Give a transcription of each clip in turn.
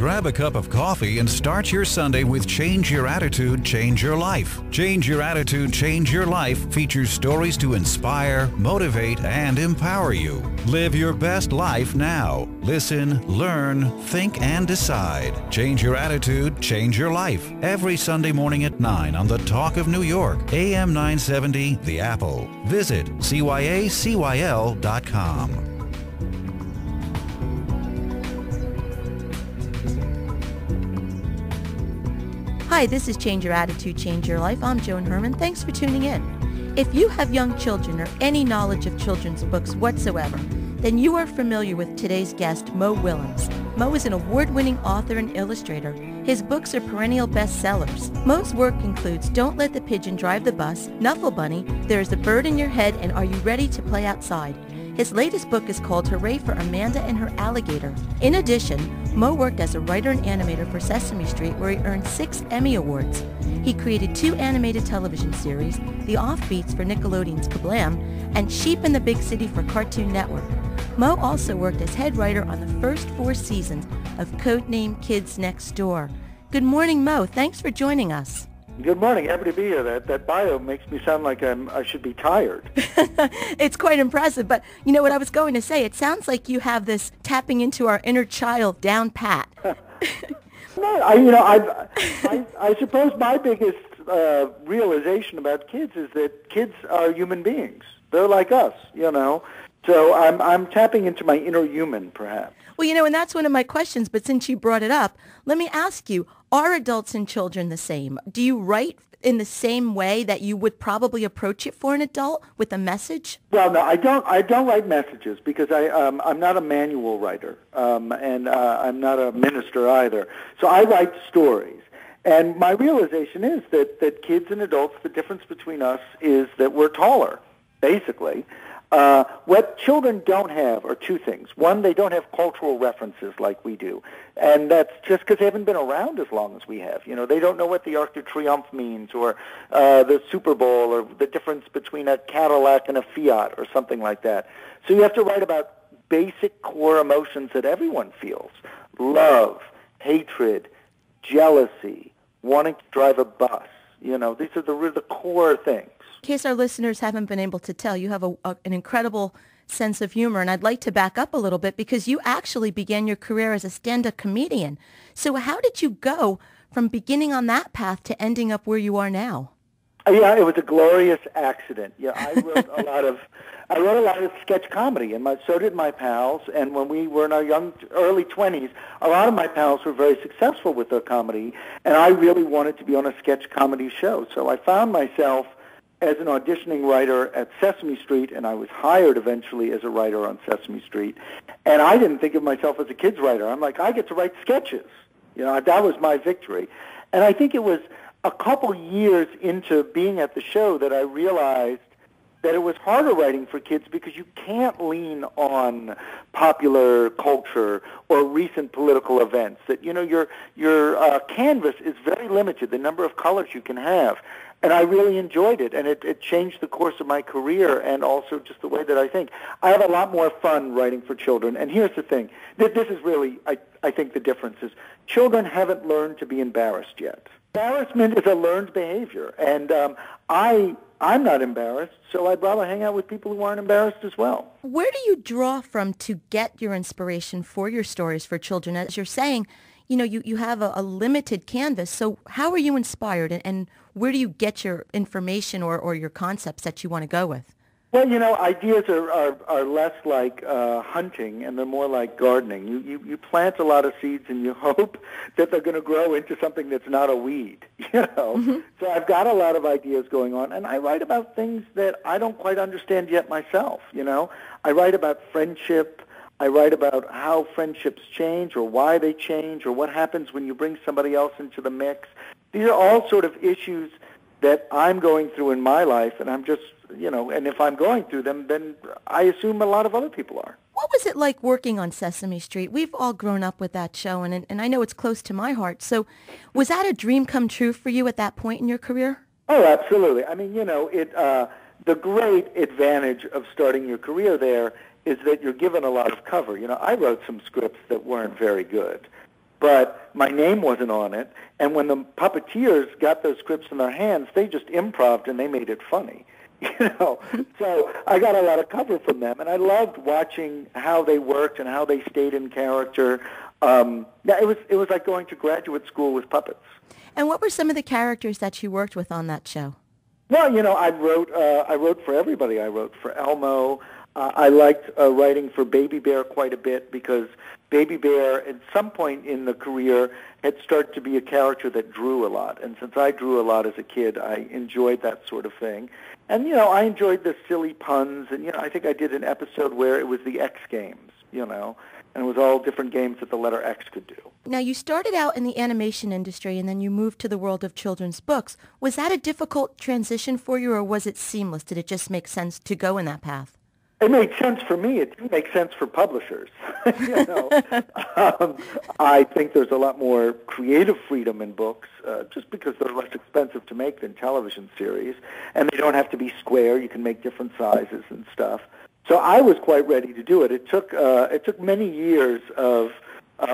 Grab a cup of coffee and start your Sunday with Change Your Attitude, Change Your Life. Change Your Attitude, Change Your Life features stories to inspire, motivate, and empower you. Live your best life now. Listen, learn, think, and decide. Change Your Attitude, Change Your Life. Every Sunday morning at 9 on the Talk of New York, AM 970, The Apple. Visit cyacyl.com. Hi, this is Change Your Attitude, Change Your Life. I'm Joan Herman. Thanks for tuning in. If you have young children or any knowledge of children's books whatsoever, then you are familiar with today's guest, Mo Willems. Mo is an award-winning author and illustrator. His books are perennial bestsellers. Mo's work includes Don't Let the Pigeon Drive the Bus, Knuffle Bunny, There is a Bird in Your Head, and Are You Ready to Play Outside? His latest book is called Hooray for Amanda and Her Alligator. In addition, Mo worked as a writer and animator for Sesame Street, where he earned 6 Emmy Awards. He created 2 animated television series, The Offbeats for Nickelodeon's Kablam, and Sheep in the Big City for Cartoon Network. Mo also worked as head writer on the first 4 seasons of Codename Kids Next Door. Good morning, Mo. Thanks for joining us. Good morning. Happy to be here. That bio makes me sound like I should be tired. It's quite impressive, but you know what I was going to say? It sounds like you have this tapping into our inner child down pat. No, I suppose my biggest realization about kids is that kids are human beings. They're like us, you know. So I'm tapping into my inner human, perhaps. Well, you know, and that's one of my questions, but since you brought it up, let me ask you, are adults and children the same? Do you write in the same way that you would probably approach it for an adult with a message? Well, no, I don't write messages because I'm not a manual writer, and I'm not a minister either. So I write stories. And my realization is that kids and adults, the difference between us is that we're taller, basically. What children don't have are 2 things. One, they don't have cultural references like we do. And that's just because they haven't been around as long as we have. You know, they don't know what the Arc de Triomphe means or the Super Bowl or the difference between a Cadillac and a Fiat or something like that. So you have to write about basic core emotions that everyone feels. Love, hatred, jealousy, wanting to drive a bus. You know, these are the core things. In case our listeners haven't been able to tell, you have an incredible sense of humor, and I'd like to back up a little bit because you actually began your career as a stand-up comedian. So how did you go from beginning on that path to ending up where you are now? Yeah, it was a glorious accident. Yeah, I wrote a lot of sketch comedy, and so did my pals. And when we were in our early 20s, a lot of my pals were very successful with their comedy, and I really wanted to be on a sketch comedy show. So I found myself as an auditioning writer at Sesame Street, and I was hired eventually as a writer on Sesame Street. And I didn't think of myself as a kids writer. I'm like, I get to write sketches. You know, that was my victory. And I think it was a couple years into being at the show that I realized that it was harder writing for kids because you can't lean on popular culture or recent political events. That, you know, your canvas is very limited, the number of colors you can have. And I really enjoyed it, and it changed the course of my career and also just the way that I think. I have a lot more fun writing for children, and here's the thing. This is really, I think the difference is children haven't learned to be embarrassed yet. Embarrassment is a learned behavior, and I'm not embarrassed, so I'd rather hang out with people who aren't embarrassed as well. Where do you draw from to get your inspiration for your stories for children? As you're saying, you know, you have a limited canvas, so how are you inspired, and where do you get your information or your concepts that you want to go with? Well, you know, ideas are less like hunting, and they're more like gardening. You plant a lot of seeds, and you hope that they're going to grow into something that's not a weed, you know. Mm-hmm. So I've got a lot of ideas going on, and I write about things that I don't quite understand yet myself, you know. I write about friendship. I write about how friendships change or why they change or what happens when you bring somebody else into the mix. These are all sort of issues that I'm going through in my life, and I'm just, you know, and if I'm going through them, then I assume a lot of other people are. What was it like working on Sesame Street? We've all grown up with that show, and I know it's close to my heart. So was that a dream come true for you at that point in your career? Oh, absolutely. I mean, you know, the great advantage of starting your career there is that you're given a lot of cover. You know, I wrote some scripts that weren't very good, but my name wasn't on it. And when the puppeteers got those scripts in their hands, they just improv'd and they made it funny. So I got a lot of cover from them, and I loved watching how they worked and how they stayed in character. It was like going to graduate school with puppets. And what were some of the characters that you worked with on that show? Well, I wrote for everybody. I wrote for Elmo. I liked writing for Baby Bear quite a bit because Baby Bear, at some point in the career, had started to be a character that drew a lot. And since I drew a lot as a kid, I enjoyed that sort of thing. And, I enjoyed the silly puns. And, I think I did an episode where it was the X Games, and it was all different games that the letter X could do. Now, you started out in the animation industry, and then you moved to the world of children's books. Was that a difficult transition for you, or was it seamless? Did it just make sense to go in that path? It made sense for me. It didn't make sense for publishers. I think there's a lot more creative freedom in books just because they're less expensive to make than television series, and they don't have to be square. You can make different sizes and stuff. So I was quite ready to do it. It took many years of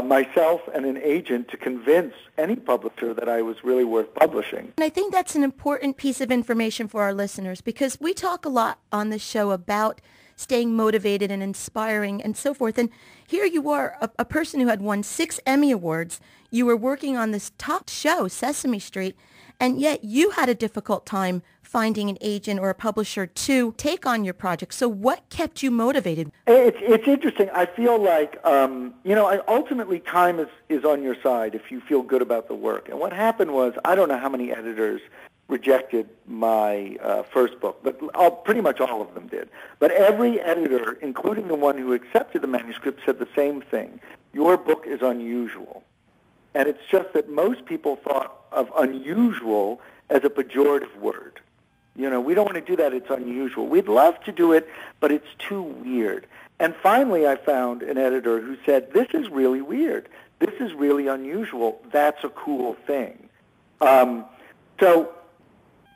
myself and an agent to convince any publisher that I was really worth publishing. And I think that's an important piece of information for our listeners because we talk a lot on this show about staying motivated and inspiring and so forth. And here you are, a person who had won 6 Emmy Awards. You were working on this top show, Sesame Street, and yet you had a difficult time finding an agent or a publisher to take on your project. So what kept you motivated? It's interesting. I feel like, ultimately time is on your side if you feel good about the work. And what happened was, I don't know how many editors rejected my first book, but pretty much all of them did. But every editor, including the one who accepted the manuscript, said the same thing. Your book is unusual. And it's just that most people thought of unusual as a pejorative word. We don't want to do that. It's unusual. We'd love to do it, but it's too weird. And finally, I found an editor who said, this is really weird. This is really unusual. That's a cool thing.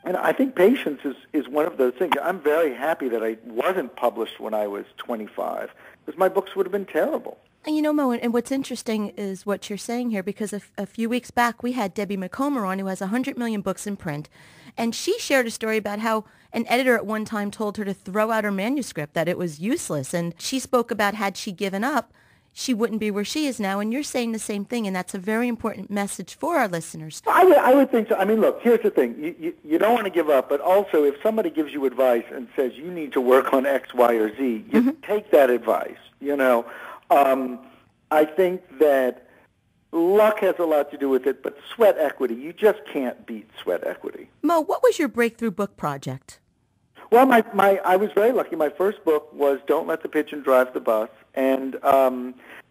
And I think patience is one of those things. I'm very happy that I wasn't published when I was 25, because my books would have been terrible. And Mo, and what's interesting is what you're saying here, because a few weeks back we had Debbie McComber on, who has 100 million books in print, and she shared a story about how an editor at one time told her to throw out her manuscript, that it was useless, and she spoke about had she given up, she wouldn't be where she is now, and you're saying the same thing, and that's a very important message for our listeners. I would think so. I mean, look, here's the thing. You don't want to give up, but also if somebody gives you advice and says you need to work on X, Y, or Z, you take that advice, I think that luck has a lot to do with it, but sweat equity, you just can't beat sweat equity. Mo, what was your breakthrough book project? Well, I was very lucky. My first book was Don't Let the Pigeon Drive the Bus, and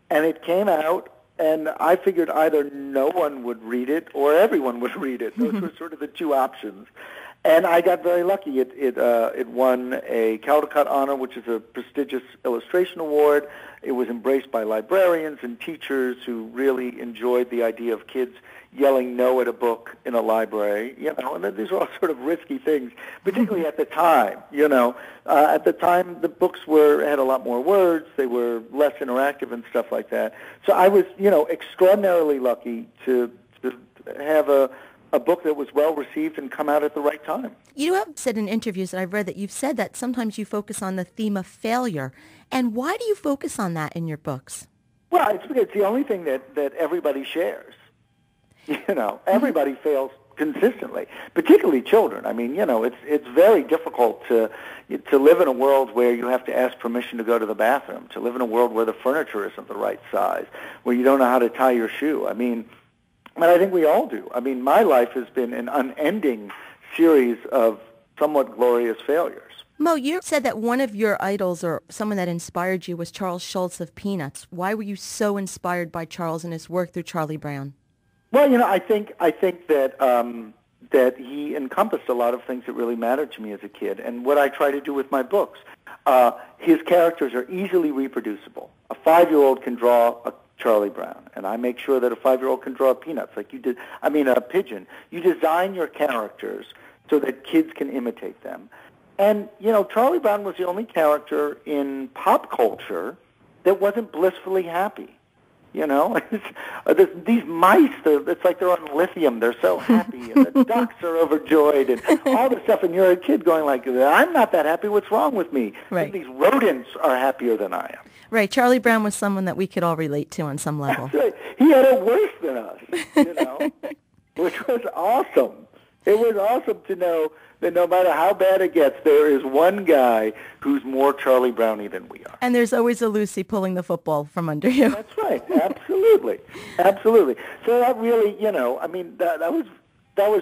it came out, and I figured either no one would read it or everyone would read it. Those were sort of the two options. And I got very lucky. It won a Caldecott Honor, which is a prestigious illustration award. It was embraced by librarians and teachers who really enjoyed the idea of kids yelling no at a book in a library. And these are all sort of risky things, particularly at the time. At the time, the books had a lot more words. They were less interactive and stuff like that. So I was, extraordinarily lucky to have a book that was well received and come out at the right time. You have said in interviews that I've read that you've said that sometimes you focus on the theme of failure. And why do you focus on that in your books? Well, it's the only thing that everybody shares. Everybody fails consistently, particularly children. I mean, it's very difficult to live in a world where you have to ask permission to go to the bathroom, to live in a world where the furniture isn't the right size, where you don't know how to tie your shoe. I mean, and I think we all do. I mean, my life has been an unending series of somewhat glorious failures. Mo, you said that one of your idols or someone that inspired you was Charles Schulz of Peanuts. Why were you so inspired by Charles and his work through Charlie Brown? Well, I think that he encompassed a lot of things that really mattered to me as a kid, and what I try to do with my books. His characters are easily reproducible. A 5-year-old can draw a Charlie Brown, and I make sure that a 5-year-old can draw Peanuts like you did. A Pigeon. You design your characters so that kids can imitate them. And, Charlie Brown was the only character in pop culture that wasn't blissfully happy. You know, these mice, it's like they're on lithium. They're so happy, and the ducks are overjoyed, and all this stuff. And you're a kid going like, I'm not that happy. What's wrong with me? Right. These rodents are happier than I am. Right. Charlie Brown was someone that we could all relate to on some level. That's right. He had it worse than us, you know, which was awesome. It was awesome to know that no matter how bad it gets, there is one guy who's more Charlie Brownie than we are. And there's always a Lucy pulling the football from under you. That's right. Absolutely. Absolutely. So that really, you know, I mean, that was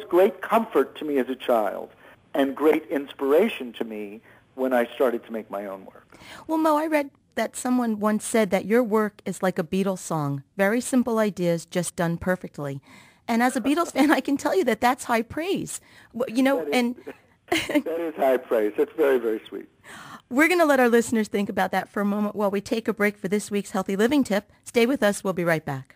great comfort to me as a child and great inspiration to me when I started to make my own work. Well, Mo, I read that someone once said that your work is like a Beatles song. Very simple ideas, just done perfectly. And as a Beatles fan, I can tell you that that's high praise. You know, that is high praise. That's very, very sweet. We're going to let our listeners think about that for a moment while we take a break for this week's Healthy Living Tip. Stay with us. We'll be right back.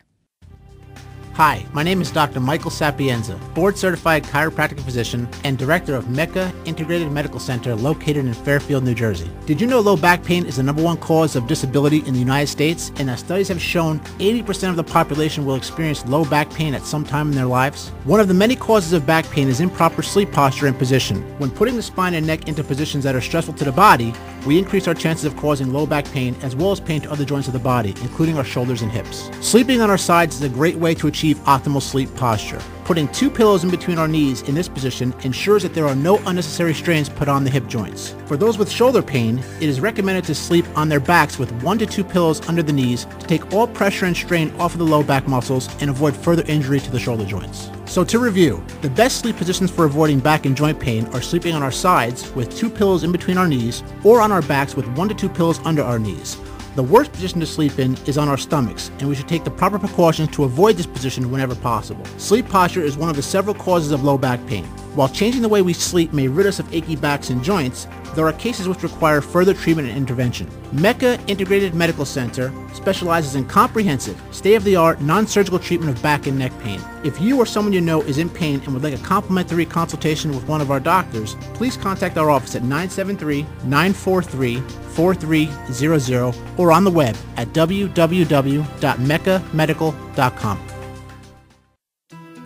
Hi, my name is Dr. Michael Sapienza, board-certified chiropractic physician and director of Mecca Integrated Medical Center located in Fairfield, New Jersey. Did you know low back pain is the #1 cause of disability in the United States, and that studies have shown 80% of the population will experience low back pain at some time in their lives? One of the many causes of back pain is improper sleep posture and position. When putting the spine and neck into positions that are stressful to the body, we increase our chances of causing low back pain as well as pain to other joints of the body, including our shoulders and hips. Sleeping on our sides is a great way to achieve optimal sleep posture. Putting 2 pillows in between our knees in this position ensures that there are no unnecessary strains put on the hip joints. For those with shoulder pain, it is recommended to sleep on their backs with 1 to 2 pillows under the knees to take all pressure and strain off of the low back muscles and avoid further injury to the shoulder joints. So to review, the best sleep positions for avoiding back and joint pain are sleeping on our sides with 2 pillows in between our knees or on our backs with 1 to 2 pillows under our knees. The worst position to sleep in is on our stomachs, and we should take the proper precautions to avoid this position whenever possible. Sleep posture is one of the several causes of low back pain. While changing the way we sleep may rid us of achy backs and joints, there are cases which require further treatment and intervention. Mecca Integrated Medical Center specializes in comprehensive, state-of-the-art, non-surgical treatment of back and neck pain. If you or someone you know is in pain and would like a complimentary consultation with one of our doctors, please contact our office at 973-943-4300 or on the web at www.meccamedical.com.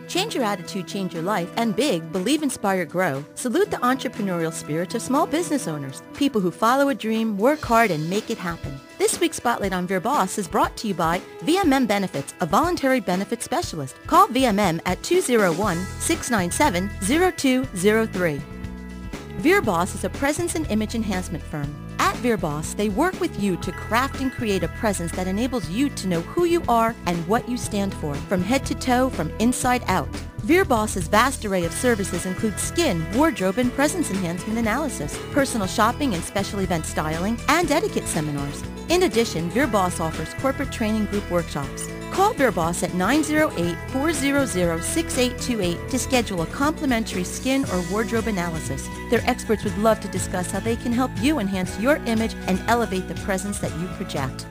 Change your attitude, change your life, and big, believe, inspire, grow. Salute the entrepreneurial spirit of small business owners, people who follow a dream, work hard, and make it happen. This week's Spotlight on Veer Boss is brought to you by VMM Benefits, a voluntary benefits specialist. Call VMM at 201-697-0203. Veer Boss is a presence and image enhancement firm. At Veer Boss, they work with you to craft and create a presence that enables you to know who you are and what you stand for, from head to toe, from inside out. Veer Boss's vast array of services include skin, wardrobe, and presence enhancement analysis, personal shopping and special event styling, and etiquette seminars. In addition, Veer Boss offers corporate training group workshops. Call Veer Boss at 908-400-6828 to schedule a complimentary skin or wardrobe analysis. Their experts would love to discuss how they can help you enhance your image and elevate the presence that you project.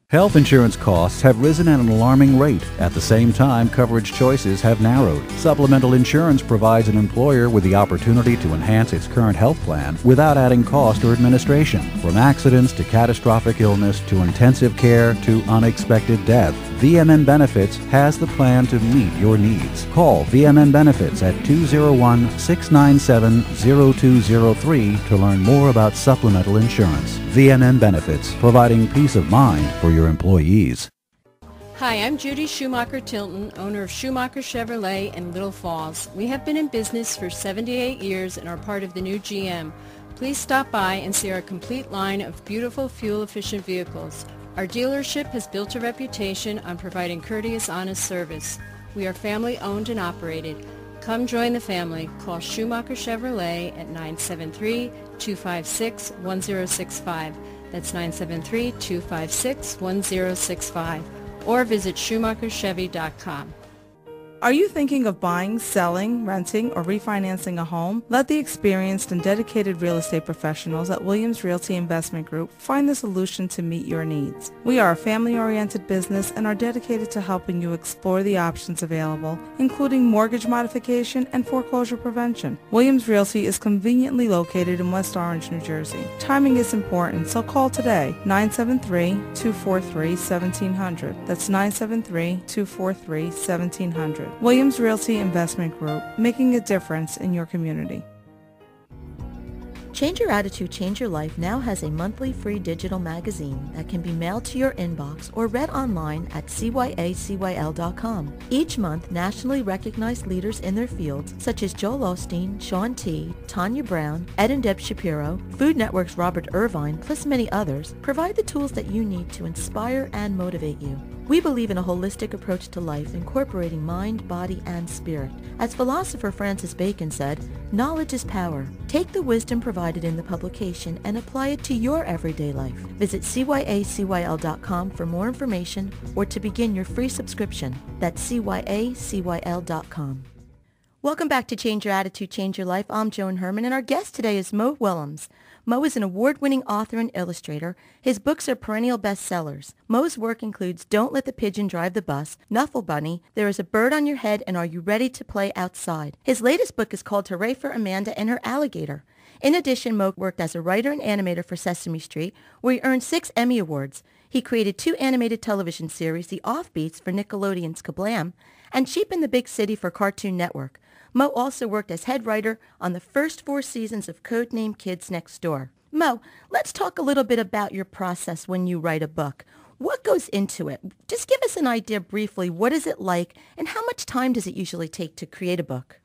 Health insurance costs have risen at an alarming rate. At the same time, coverage choices have narrowed. Supplemental insurance provides an employer with the opportunity to enhance its current health plan without adding cost or administration. From accidents to catastrophic illness to intensive care to unexpected death, VMN Benefits has the plan to meet your needs. Call VMN Benefits at 201-697-0203 to learn more about supplemental insurance. VMN Benefits, providing peace of mind for your employees. Hi, I'm Judy Schumacher-Tilton, owner of Schumacher Chevrolet in Little Falls. We have been in business for 78 years and are part of the new GM. Please stop by and see our complete line of beautiful fuel-efficient vehicles. Our dealership has built a reputation on providing courteous, honest service. We are family-owned and operated. Come join the family. Call Schumacher Chevrolet at 973-256-1065. That's 973-256-1065. Or visit SchumacherChevy.com. Are you thinking of buying, selling, renting, or refinancing a home? Let the experienced and dedicated real estate professionals at Williams Realty Investment Group find the solution to meet your needs. We are a family-oriented business and are dedicated to helping you explore the options available, including mortgage modification and foreclosure prevention. Williams Realty is conveniently located in West Orange, New Jersey. Timing is important, so call today, 973-243-1700. That's 973-243-1700. Williams Realty Investment Group, making a difference in your community. Change Your Attitude, Change Your Life now has a monthly free digital magazine that can be mailed to your inbox or read online at cyacyl.com. Each month, nationally recognized leaders in their fields, such as Joel Osteen, Shaun T., Tanya Brown, Ed and Deb Shapiro, Food Network's Robert Irvine, plus many others, provide the tools that you need to inspire and motivate you. We believe in a holistic approach to life, incorporating mind, body, and spirit. As philosopher Francis Bacon said, knowledge is power. Take the wisdom provided in the publication and apply it to your everyday life. Visit cyacyl.com for more information or to begin your free subscription. That's cyacyl.com. Welcome back to Change Your Attitude, Change Your Life. I'm Joan Herman, and our guest today is Mo Willems. Mo is an award-winning author and illustrator. His books are perennial bestsellers. Mo's work includes Don't Let the Pigeon Drive the Bus, Knuffle Bunny, There is a Bird on Your Head, and Are You Ready to Play Outside? His latest book is called Hooray for Amanda and Her Alligator. In addition, Mo worked as a writer and animator for Sesame Street, where he earned 6 Emmy Awards. He created 2 animated television series, The Offbeats for Nickelodeon's Kablam, and Sheep in the Big City for Cartoon Network. Mo also worked as head writer on the first 4 seasons of Codename Kids Next Door. Mo, let's talk a little bit about your process when you write a book. What goes into it? Just give us an idea briefly. What is it like, and how much time does it usually take to create a book?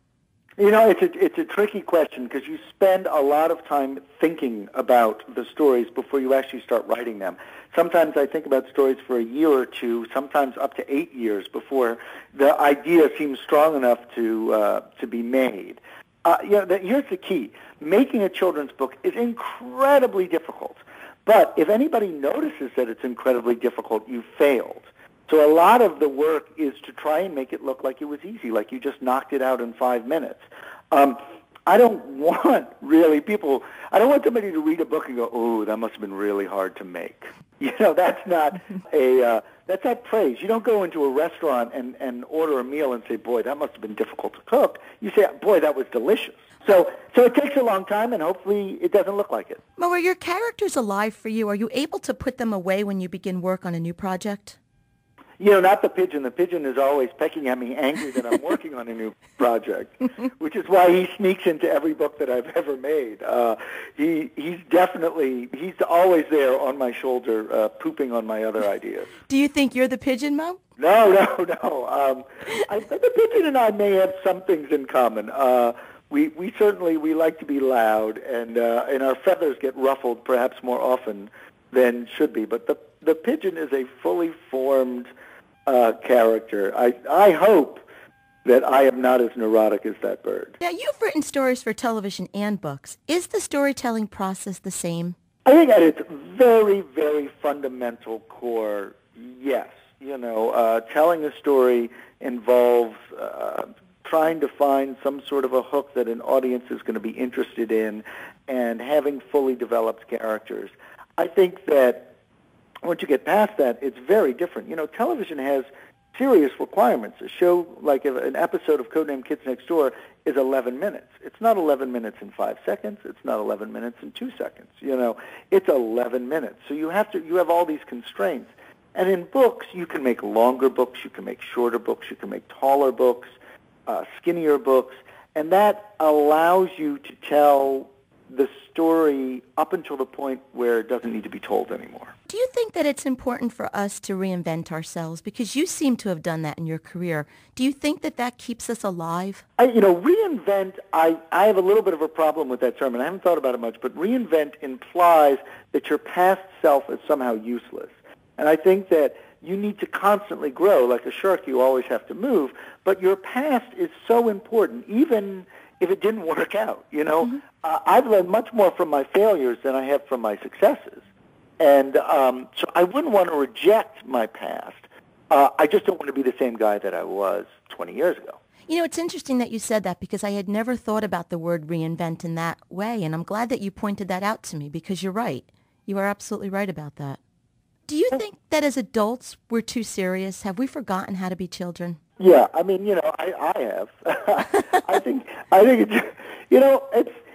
You know, it's a tricky question because you spend a lot of time thinking about the stories before you actually start writing them. Sometimes I think about stories for a year or two, sometimes up to 8 years before the idea seems strong enough to be made. Here's the key. Making a children's book is incredibly difficult. But if anybody notices that it's incredibly difficult, you've failed. So a lot of the work is to try and make it look like it was easy, like you just knocked it out in 5 minutes. I don't want somebody to read a book and go, oh, that must have been really hard to make. You know, that's not praise. You don't go into a restaurant and order a meal and say, boy, that must have been difficult to cook. You say, boy, that was delicious. So it takes a long time, and hopefully it doesn't look like it. Mo, are your characters alive for you? Are you able to put them away when you begin work on a new project? You know, not the pigeon. The pigeon is always pecking at me, angry that I'm working on a new project, which is why he sneaks into every book that I've ever made. He's always there on my shoulder, pooping on my other ideas. Do you think you're the pigeon, Mo? No. The pigeon and I may have some things in common. We like to be loud, and our feathers get ruffled perhaps more often than should be. But the pigeon is a fully formed character. I hope that I am not as neurotic as that bird. Now, you've written stories for television and books. Is the storytelling process the same? I think at its very, very fundamental core, yes. You know, telling a story involves trying to find some sort of a hook that an audience is going to be interested in and having fully developed characters. I think that once you get past that, it's very different. You know, television has serious requirements. A show like an episode of Codename Kids Next Door is 11 minutes. It's not 11 minutes in 5 seconds. It's not 11 minutes in 2 seconds. You know, it's 11 minutes. So you have all these constraints. And in books, you can make longer books, you can make shorter books, you can make taller books, skinnier books, and that allows you to tell the story up until the point where it doesn't need to be told anymore. Do you think that it's important for us to reinvent ourselves? Because you seem to have done that in your career. Do you think that keeps us alive? Reinvent, I have a little bit of a problem with that term, and I haven't thought about it much, but reinvent implies that your past self is somehow useless. And I think that you need to constantly grow. Like a shark, you always have to move, but your past is so important, even if it didn't work out, you know. Mm-hmm. I've learned much more from my failures than I have from my successes. And so I wouldn't want to reject my past, I just don't want to be the same guy that I was 20 years ago. You know, it's interesting that you said that because I had never thought about the word reinvent in that way, and I'm glad that you pointed that out to me because you're right. You are absolutely right about that. Do you think that as adults we're too serious? Have we forgotten how to be children? Yeah, I mean, I have. I think it's,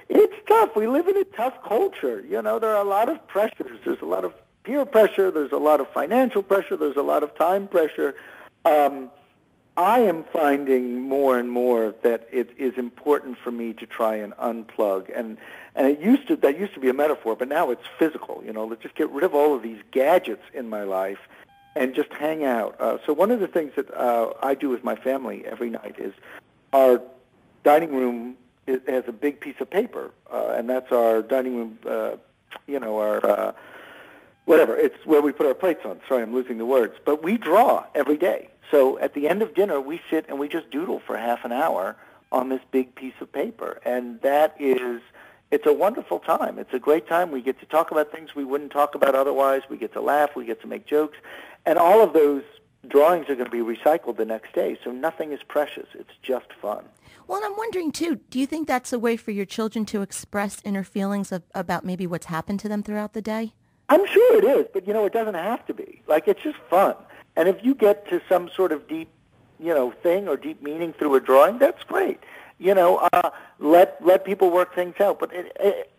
it's tough. We live in a tough culture. There are a lot of pressures. There's a lot of peer pressure. There's a lot of financial pressure. There's a lot of time pressure. I am finding more and more that it is important for me to try and unplug. And that used to be a metaphor, but now it's physical. Let's just get rid of all of these gadgets in my life and just hang out. So one of the things that I do with my family every night is our dining room has a big piece of paper, and that's our dining room, our whatever. It's where we put our plates on. Sorry, I'm losing the words. But we draw every day. So at the end of dinner, we sit and we just doodle for half an hour on this big piece of paper. And it's a wonderful time. It's a great time. We get to talk about things we wouldn't talk about otherwise. We get to laugh. We get to make jokes. And all of those drawings are going to be recycled the next day. So nothing is precious. It's just fun. Well, and I'm wondering, too, do you think that's a way for your children to express inner feelings about maybe what's happened to them throughout the day? I'm sure it is, but, it doesn't have to be. It's just fun. And if you get to some sort of deep, thing or deep meaning through a drawing, that's great. Let people work things out. But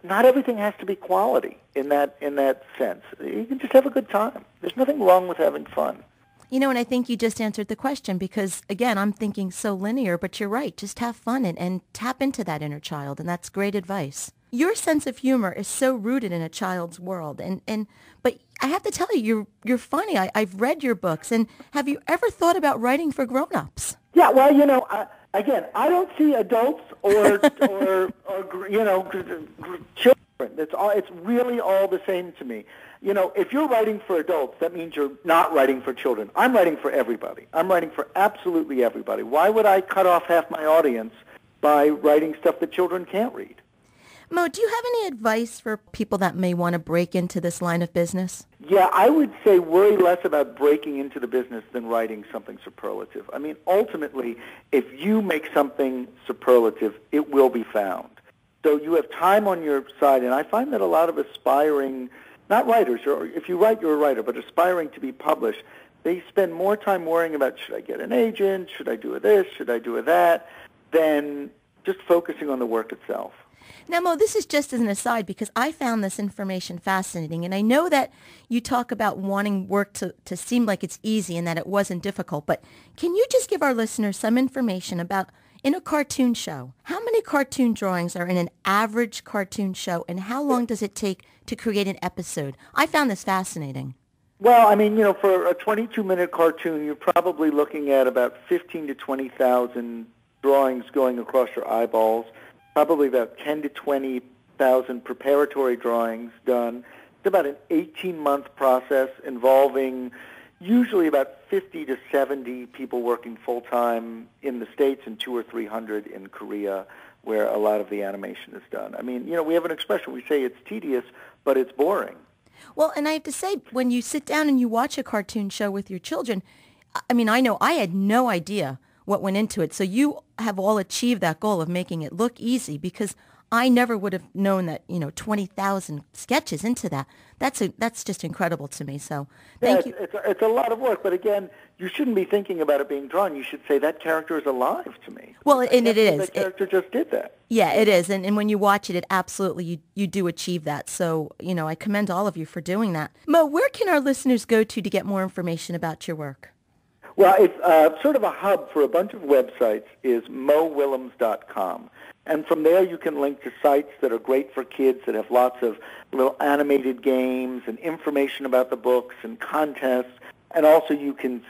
not everything has to be quality in that sense. You can just have a good time. There's nothing wrong with having fun. And I think you just answered the question because, again, I'm thinking so linear, but you're right. Just have fun and tap into that inner child, and that's great advice. Your sense of humor is so rooted in a child's world, but I have to tell you, you're funny. I've read your books, and have you ever thought about writing for grown-ups? Yeah, well, again, I don't see adults or children. It's really all the same to me. If you're writing for adults, that means you're not writing for children. I'm writing for everybody. I'm writing for absolutely everybody. Why would I cut off half my audience by writing stuff that children can't read? Mo, do you have any advice for people that may want to break into this line of business? Yeah, I would say worry less about breaking into the business than writing something superlative. I mean, ultimately, if you make something superlative, it will be found. So you have time on your side, and I find that a lot of aspiring, not writers, or if you write, you're a writer, but aspiring to be published, they spend more time worrying about, should I get an agent, should I do this, should I do that, than just focusing on the work itself. Now, Mo, this is just as an aside because I found this information fascinating, and I know that you talk about wanting work to seem like it's easy and that it wasn't difficult, but can you just give our listeners some information about, in a cartoon show, how many cartoon drawings are in an average cartoon show, and how long does it take to create an episode? I found this fascinating. Well, I mean, for a 22-minute cartoon, you're probably looking at about 15 to 20,000 drawings going across your eyeballs. Probably about 10 to 20,000 preparatory drawings done. It's about an 18-month process involving usually about 50 to 70 people working full-time in the States and 200 or 300 in Korea, where a lot of the animation is done. I mean, we have an expression. We say it's tedious, but it's boring. Well, and I have to say, when you sit down and you watch a cartoon show with your children, I mean, I know I had no idea what went into it. So you have all achieved that goal of making it look easy because I never would have known that, 20,000 sketches into that. That's just incredible to me. So thank you. It's a lot of work, but again, you shouldn't be thinking about it being drawn. You should say that character is alive to me. Well, and it is. That character just did that. Yeah, it is. And when you watch it, it absolutely, you do achieve that. So, I commend all of you for doing that. Mo, where can our listeners go to get more information about your work? Well, it's sort of a hub for a bunch of websites is mowillems.com. And from there you can link to sites that are great for kids that have lots of little animated games and information about the books and contests. And also you can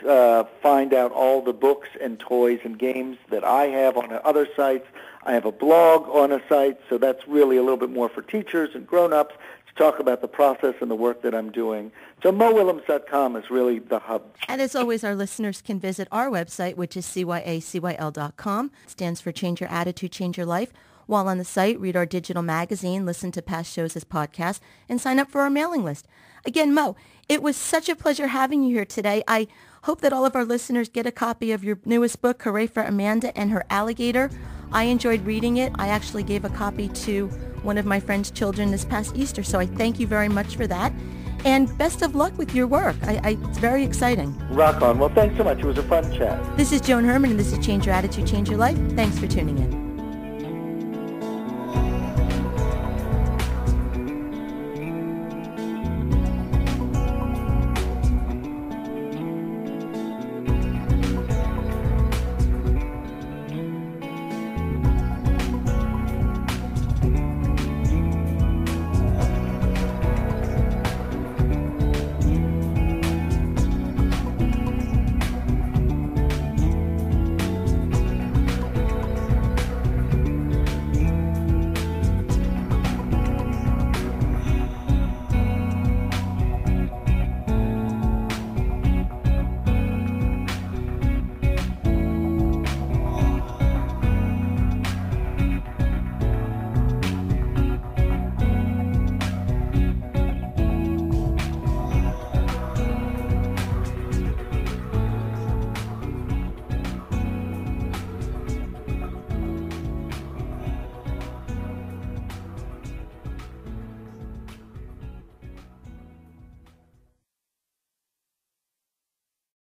find out all the books and toys and games that I have on other sites. I have a blog on a site, so that's really a little bit more for teachers and grown-ups to talk about the process and the work that I'm doing. So mowillems.com is really the hub. And as always, our listeners can visit our website, which is cyacyl.com. It stands for Change Your Attitude, Change Your Life. While on the site, read our digital magazine, listen to past shows as podcasts, and sign up for our mailing list. Again, Mo, it was such a pleasure having you here today. I hope that all of our listeners get a copy of your newest book, Hooray for Amanda and Her Alligator. I enjoyed reading it. I actually gave a copy to one of my friend's children this past Easter, so I thank you very much for that. And best of luck with your work. It's very exciting. Rock on. Well, thanks so much. It was a fun chat. This is Joan Herman, and this is Change Your Attitude, Change Your Life. Thanks for tuning in.